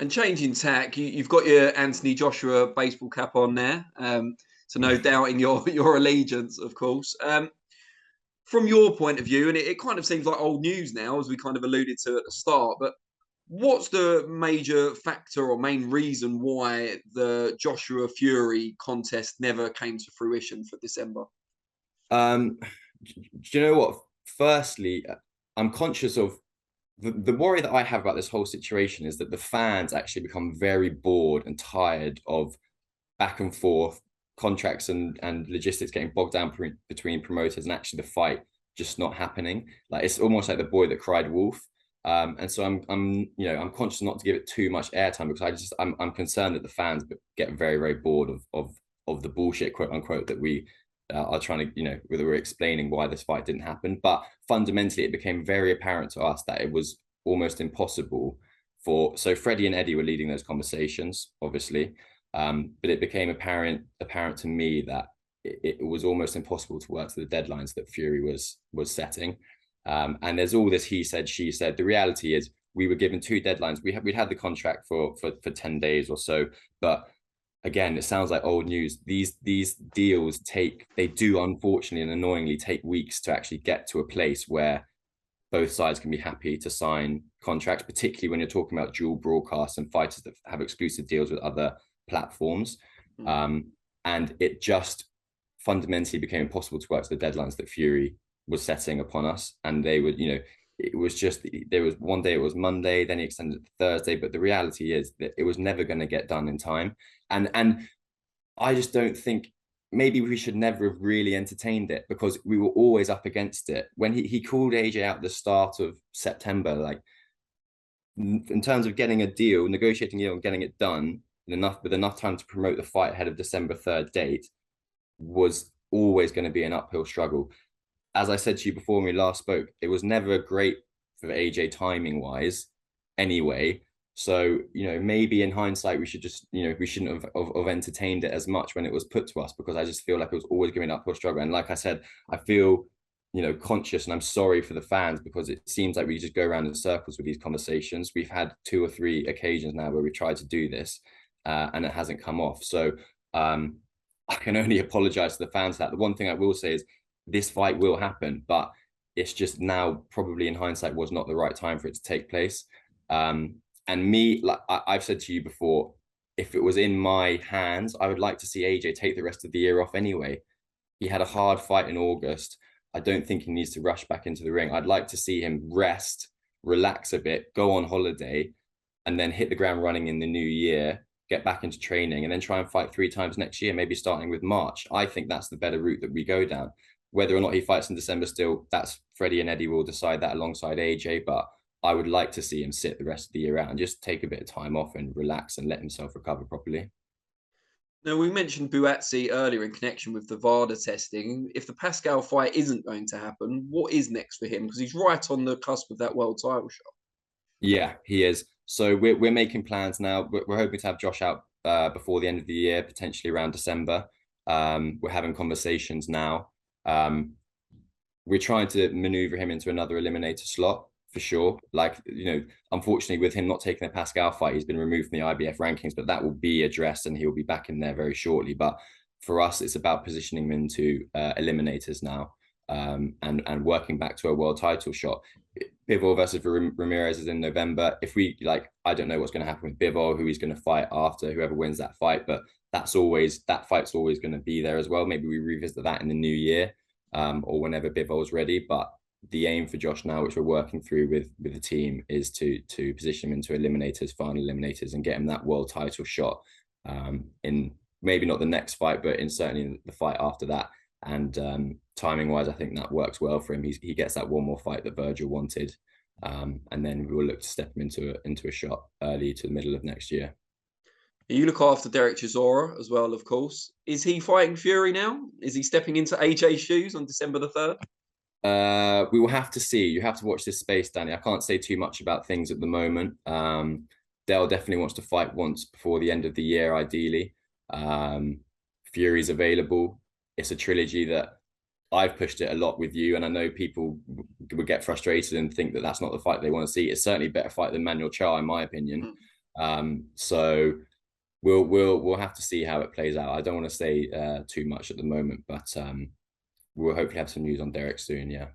And changing tack, you've got your Anthony Joshua baseball cap on there. So no doubting your allegiance, of course. From your point of view, and it kind of seems like old news now, as we kind of alluded to at the start, but what's the major factor or main reason why the Joshua Fury contest never came to fruition for December? Do you know what? Firstly, I'm conscious of the worry that I have about this whole situation is that the fans actually become very bored and tired of back and forth contracts and logistics getting bogged down between promoters and actually the fight just not happening. Like it's almost like the boy that cried wolf. And so I'm conscious not to give it too much airtime because I'm concerned that the fans get very, very bored of the bullshit, quote unquote, that we are trying to, whether we're explaining why this fight didn't happen. But fundamentally, it became very apparent to us that it was almost impossible so Freddie and Eddie were leading those conversations, obviously. But it became apparent to me that it was almost impossible to work to the deadlines that Fury was setting. And there's all this he said, she said. The reality is we were given 2 deadlines. We'd had the contract for 10 days or so, but again, it sounds like old news. These deals they do unfortunately and annoyingly take weeks to actually get to a place where both sides can be happy to sign contracts, particularly when you're talking about dual broadcasts and fighters that have exclusive deals with other platforms. And it just fundamentally became impossible to work to the deadlines that Fury was setting upon us. And they would, it was just, there was one day it was Monday, then he extended it to Thursday. But the reality is that it was never going to get done in time. And I just don't think, maybe we should never have really entertained it because we were always up against it. When he called AJ out at the start of September, like in terms of getting a deal, negotiating a deal and getting it done with enough time to promote the fight ahead of December 3rd date was always going to be an uphill struggle. As I said to you before when we last spoke, it was never great for AJ timing wise anyway. So, maybe in hindsight, we should just, we shouldn't have entertained it as much when it was put to us, because I just feel like it was always going to be an uphill struggle. And like I said, I feel, conscious, and I'm sorry for the fans because it seems like we just go around in circles with these conversations. We've had 2 or 3 occasions now where we tried to do this and it hasn't come off. So I can only apologize to the fans for that. The one thing I will say is this fight will happen, but it's just now probably in hindsight was not the right time for it to take place. And me, like I've said to you before, if it was in my hands, I would like to see AJ take the rest of the year off anyway. He had a hard fight in August. I don't think he needs to rush back into the ring. I'd like to see him rest, relax a bit, go on holiday, and then hit the ground running in the new year, get back into training, and then try and fight 3 times next year, maybe starting with March. I think that's the better route that we go down. Whether or not he fights in December still, that's Freddie and Eddie will decide that alongside AJ, but I would like to see him sit the rest of the year out and just take a bit of time off and relax and let himself recover properly. Now, we mentioned Buatsi earlier in connection with the VADA testing. If the Pascal fight isn't going to happen, what is next for him? Because he's right on the cusp of that world title shot. Yeah, he is. So we're making plans now. We're hoping to have Josh out before the end of the year, potentially around December. We're having conversations now. We're trying to maneuver him into another eliminator slot for sure. Like, unfortunately with him not taking the Pascal fight, he's been removed from the IBF rankings, but that will be addressed and he'll be back in there very shortly. But for us, it's about positioning him into eliminators now, and working back to a world title shot. Bivol versus Ramirez is in November. If we I don't know what's going to happen with Bivol, who he's going to fight after, whoever wins that fight, but that fight's always going to be there as well. Maybe we revisit that in the new year, or whenever Bivol's ready. But the aim for Josh now, which we're working through with the team, is to position him into eliminators, final eliminators, and get him that world title shot in maybe not the next fight, but certainly the fight after that. And timing wise, I think that works well for him. He gets that one more fight that Virgil wanted, and then we will look to step him into a shot early to the middle of next year. You look after Derek Chisora as well, of course. Is he fighting Fury now? Is he stepping into AJ's shoes on December the 3rd? We will have to see. You have to watch this space, Danny. I can't say too much about things at the moment. Dale definitely wants to fight once before the end of the year, ideally. Fury's available. It's a trilogy that I've pushed it a lot with you, and I know people would get frustrated and think that that's not the fight they want to see. It's certainly a better fight than Manuel Charr, in my opinion. So we'll have to see how it plays out. I don't want to say too much at the moment, but we'll hopefully have some news on Derek soon. Yeah.